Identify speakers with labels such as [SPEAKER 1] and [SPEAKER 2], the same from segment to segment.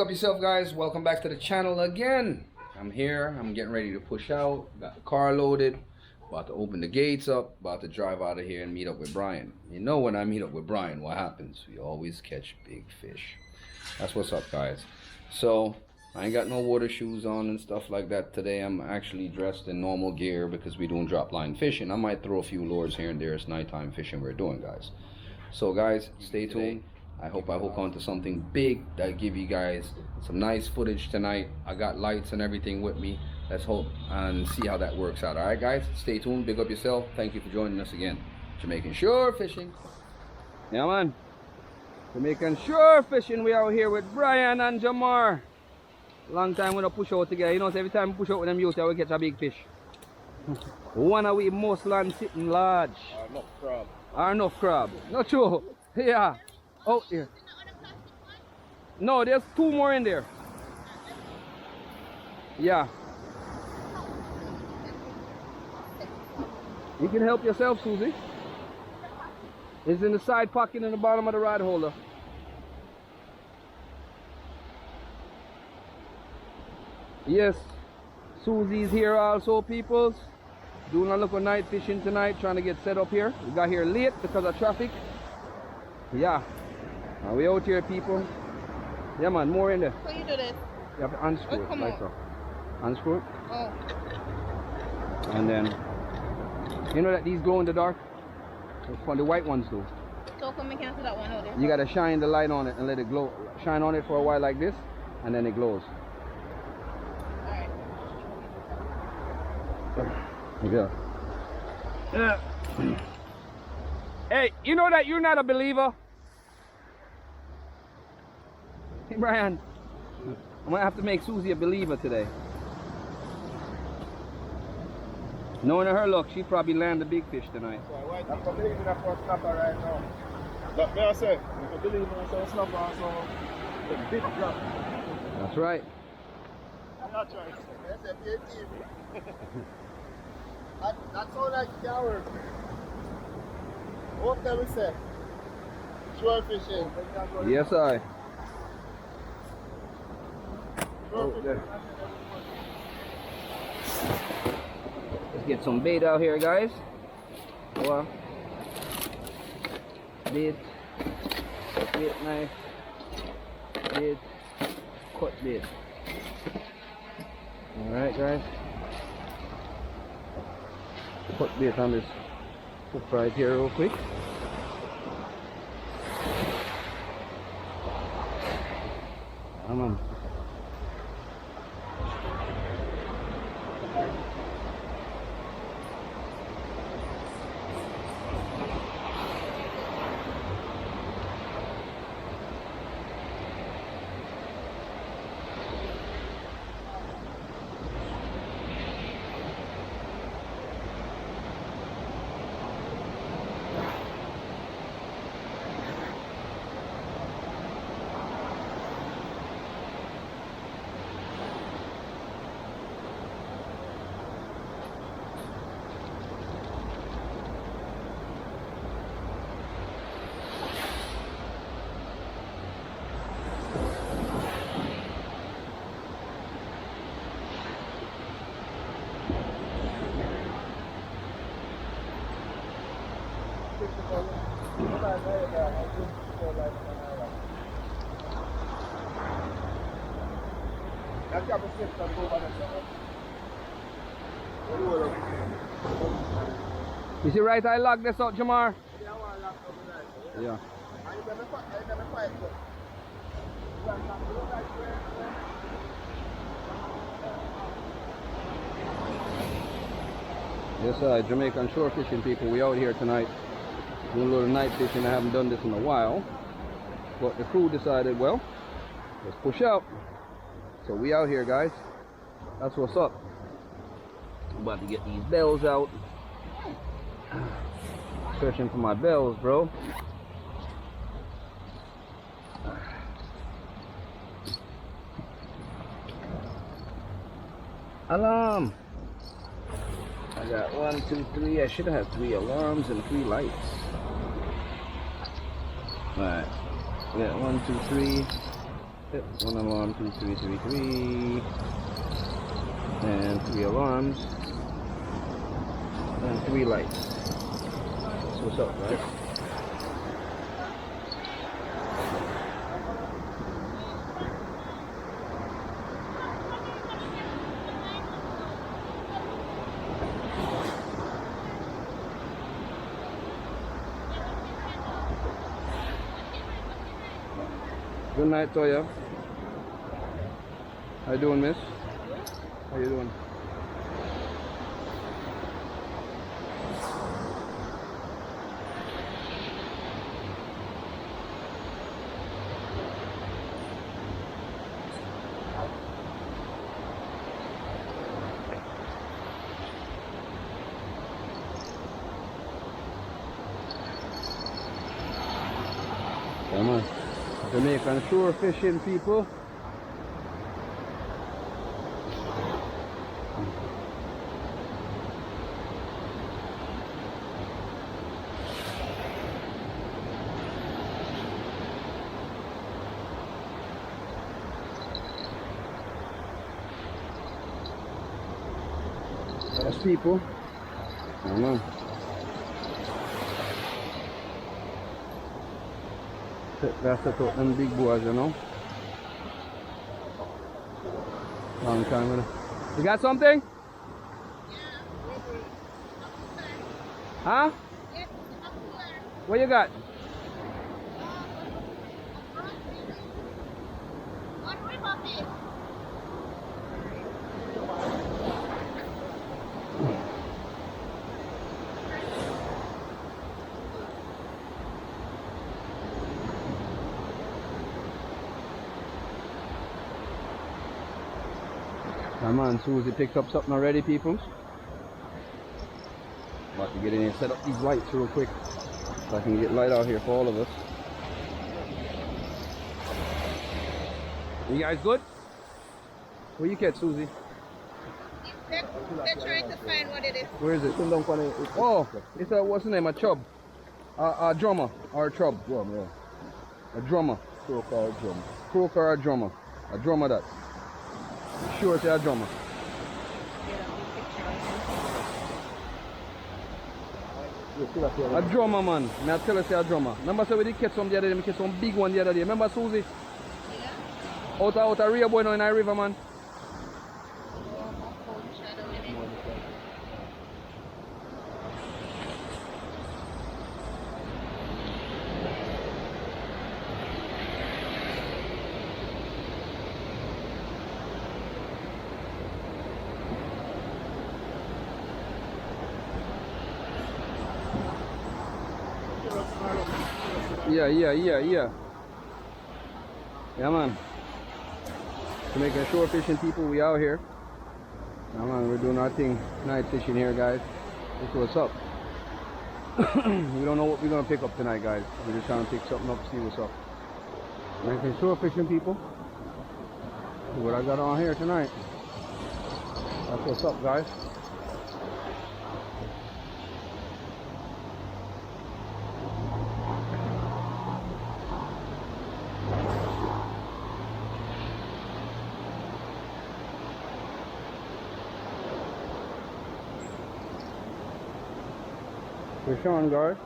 [SPEAKER 1] up yourself, guys. Welcome back to the channel again. I'm here. I'm getting ready to push out. Got the car loaded. About to open the gates up. About to drive out of here and meet up with Brian. You know when I meet up with Brian, what happens? We always catch big fish. That's what's up, guys. So, I ain't got no water shoes on and stuff like that today. I'm actually dressed in normal gear because we're doing drop line fishing. I might throw a few lures here and there. It's nighttime fishing we're doing, guys. So, guys, stay tuned. I hope I hook onto something big that give you guys some nice footage tonight. I got lights and everything with me. Let's hope and see how that works out. All right, guys, stay tuned. Big up yourself. Thank you for joining us again. Jamaican Shore Fishing. Yeah, man. Jamaican Shore Fishing. We out here with Brian and Jamar. Long time we don't push out together. You know, so every time we push out with them youth, we catch a big fish. One of we most land sitting large.
[SPEAKER 2] Or enough crab.
[SPEAKER 1] Or enough crab. Not true. Yeah. Oh, here. No, there's two more in there. Yeah. You can help yourself, Susie. It's in the side pocket in the bottom of the rod holder. Yes, Susie's here also, peoples. Doing a little night fishing tonight, trying to get set up here. We got here late because of traffic. Yeah. We out here, people. Yeah, man, more in there.
[SPEAKER 3] So you do this?
[SPEAKER 1] You have to unscrew it, like so. Unscrew it.
[SPEAKER 3] Oh.
[SPEAKER 1] And then, you know that these glow in the dark? That's for the white ones do.
[SPEAKER 3] So come and cancel that one out there.
[SPEAKER 1] You gotta shine the light on it and let it glow. Shine on it for a while like this, and then it glows.
[SPEAKER 3] Alright.
[SPEAKER 1] Yeah. Hey, you know that you're not a believer? Hey, Brian, I'm gonna have to make Susie a believer today. Knowing her luck, she probably land a big fish tonight.
[SPEAKER 2] I'm believing in that first snapper right now. But me I say, if you believe in that snapper, so the big drop.
[SPEAKER 1] That's right.
[SPEAKER 2] I'm not trying to say. That's all like coward. What can we say? Shore fishing.
[SPEAKER 1] Yes, I.
[SPEAKER 2] Shore fishing.
[SPEAKER 1] Let's get some bait out here, guys. Well, bait, knife, bait, cut bait. Alright, guys. Put bait on this hook right here real quick. Come on. You see right I lock this out, Jamar? Yeah. Yes, Jamaican shore fishing people, we out here tonight doing a little night fishing. I haven't done this in a while, but the crew decided, well, let's push out. So we out here, guys. That's what's up. I'm about to get these bells out. Searching for my bells, bro. Alarm. I got 1, 2, 3. I should have 3 alarms and 3 lights. Alright. We got 1, 2, 3. Yep, 1 alarm, 2, 3, 3, 3. And 3 alarms. And 3 lights. So what's up, guys? Good night, Toya. How you doing, miss? How you doing? Come on. Jamaican shore fishing, people. Yes, people. Come on. That's the top them big boys, you know. Long time ago. You got something? Huh? What you got? Come on, Susie picked up something already, people. About to get in and set up these lights real quick so I can get light out here for all of us. You guys good? Where you catch, Susie?
[SPEAKER 3] They're trying to find what it is.
[SPEAKER 1] Where is it? Oh, it's a, what's the name? A chub. A drummer or a chub.
[SPEAKER 2] Drum, yeah.
[SPEAKER 1] A drummer.
[SPEAKER 2] Croaker or drum.
[SPEAKER 1] Croaker or a drummer. A drummer that. Sure it's a drummer. A drummer, man. May I tell you, say a drummer. Remember, say we did catch some the other day. We catch some big one the other day. Remember, Susie?
[SPEAKER 3] Yeah.
[SPEAKER 1] Out a real boy now in a river, man. Yeah. Yeah, man. Jamaican shore fishing people, we out here. Yeah, man, we're doing our thing. Night fishing here, guys. This is what's up. We don't know what we're gonna pick up tonight, guys. We're just trying to pick something up, see what's up. Jamaican shore fishing people. See what I got on here tonight. That's what's up, guys. Fish on, guard.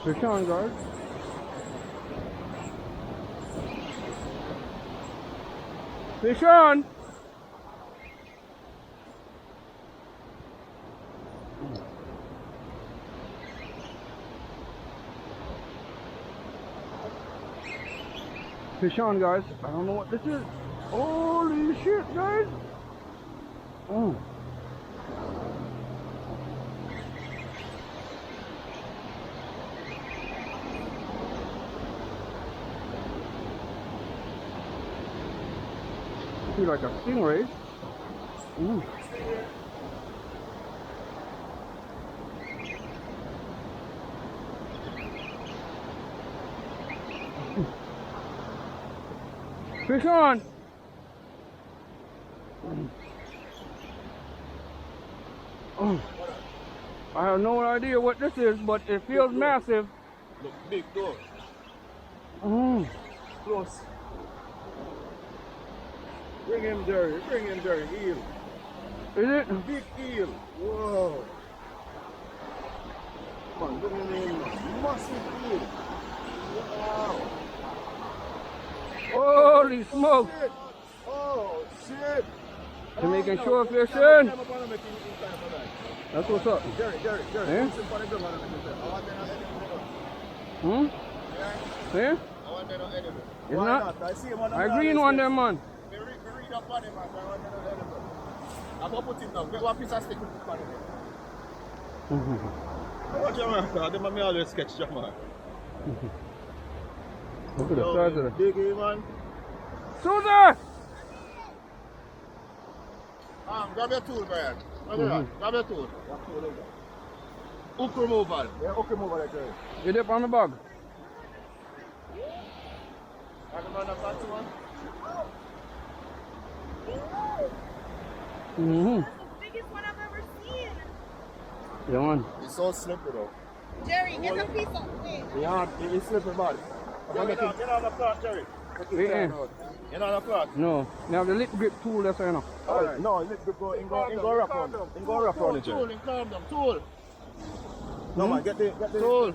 [SPEAKER 1] Fish on, guard. Fish on. Fish on, guys. I don't know what this is. Holy shit, guys. Oh. See, like a stingray. Ooh. Fish on. Oh. I have no idea what this is, but it feels massive.
[SPEAKER 2] Look big though.
[SPEAKER 1] Oh.
[SPEAKER 2] close. Bring him, Jerry. Bring him, Jerry. Eel.
[SPEAKER 1] Is it?
[SPEAKER 2] Big eel. Whoa. Come on, bring him in. Massive eel. Wow.
[SPEAKER 1] Holy smoke!
[SPEAKER 2] Shit. Oh, shit.
[SPEAKER 1] Jamaican
[SPEAKER 2] Oh,
[SPEAKER 1] shore
[SPEAKER 2] no.
[SPEAKER 1] fishing.
[SPEAKER 2] Climb up on him, make him in time for that.
[SPEAKER 1] That's what's up.
[SPEAKER 2] Jerry.
[SPEAKER 1] Eh?
[SPEAKER 2] Put him on the ground and make him say, I want them to
[SPEAKER 1] Hmm?
[SPEAKER 2] Yeah.
[SPEAKER 1] See?
[SPEAKER 2] I want them to enemy.
[SPEAKER 1] It's
[SPEAKER 2] Why
[SPEAKER 1] not?
[SPEAKER 2] I see him on the
[SPEAKER 1] I green one there, man.
[SPEAKER 2] We read up on him, man. I want them to enemy. I'm going to put him down. Get one piece of stick with on him. Watch your man. Them me always sketch your man.
[SPEAKER 1] Look at the size of it.
[SPEAKER 2] Biggie, man.
[SPEAKER 1] Susan!
[SPEAKER 2] Grab your tool, Brian. Grab your tool. Hook removal. Yeah, hook removal, I tell you.
[SPEAKER 1] You dip on the bug?
[SPEAKER 2] And the man that fancy one?
[SPEAKER 1] Mm-hmm.
[SPEAKER 3] That's the biggest one I've ever seen.
[SPEAKER 1] Yeah, man.
[SPEAKER 2] It's so slippery, though.
[SPEAKER 3] Jerry, get a piece of it.
[SPEAKER 2] Yeah, it's slippery, man. Get on the cloth, Jerry.
[SPEAKER 1] Yeah.
[SPEAKER 2] Get on the cloth.
[SPEAKER 1] No. Now the lip grip tool, that's enough.
[SPEAKER 2] Alright. No, let's go in go wrap on it. In go wrap on it, Jerry. Tool. No, man, get the tool.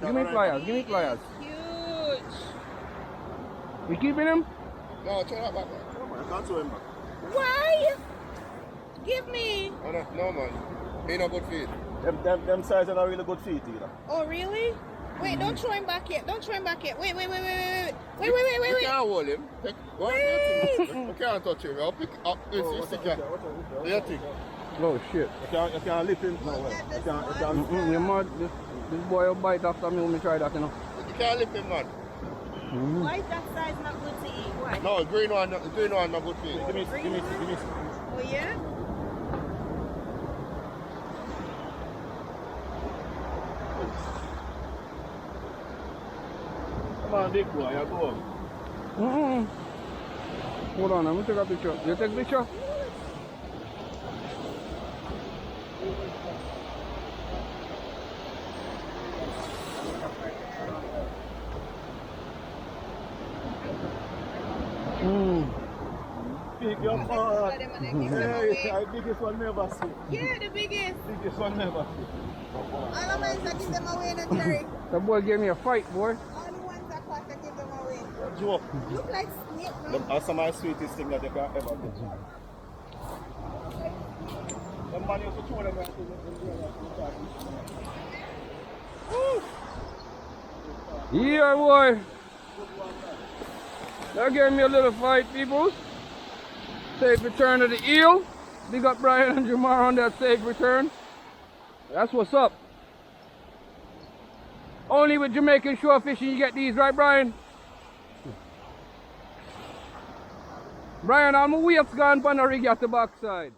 [SPEAKER 1] Give me pliers, give me pliers.
[SPEAKER 3] Huge.
[SPEAKER 1] You keeping him?
[SPEAKER 2] No, turn that back. No, man, I can't throw him back.
[SPEAKER 3] Why? Give me.
[SPEAKER 2] No, man. He no good feet. Them size are not really good feet either.
[SPEAKER 3] Oh, really? Wait, don't throw him back yet. Don't throw him back yet. Wait. Wait.
[SPEAKER 2] You can't hold him. Go on, you can't touch him. I'll pick up. It's stick here. You think?
[SPEAKER 1] Oh shit.
[SPEAKER 2] You can't lift him. No, you can't.
[SPEAKER 1] You mad? This boy will bite after me when we try that, you know.
[SPEAKER 2] You can't lift him, man.
[SPEAKER 3] Why is that size not good to eat? Why?
[SPEAKER 2] No, green one not good feet. Give me.
[SPEAKER 3] Oh, yeah?
[SPEAKER 2] Come on, big boy, you go.
[SPEAKER 1] Hold on, let me take a picture. You take a picture?
[SPEAKER 2] Pick your part. Hey, I biggest one never see.
[SPEAKER 3] Yeah, the biggest.
[SPEAKER 2] Biggest one never see.
[SPEAKER 3] All the ones that give them away, no, Jerry.
[SPEAKER 1] That boy gave me a fight, boy.
[SPEAKER 3] All the ones that caught that give them away.
[SPEAKER 2] Joke.
[SPEAKER 3] Look like snake, no?
[SPEAKER 2] That's some of the sweetest thing that you can ever do. The man used to throw them back to the
[SPEAKER 1] Yeah, boy. That gave me a little fight, people. Safe return of the eel. Big up Brian and Jamar on that safe return. That's what's up. Only with Jamaican shore fishing you get these, right, Brian? Brian, I'm a weight's gone on the rig at the backside.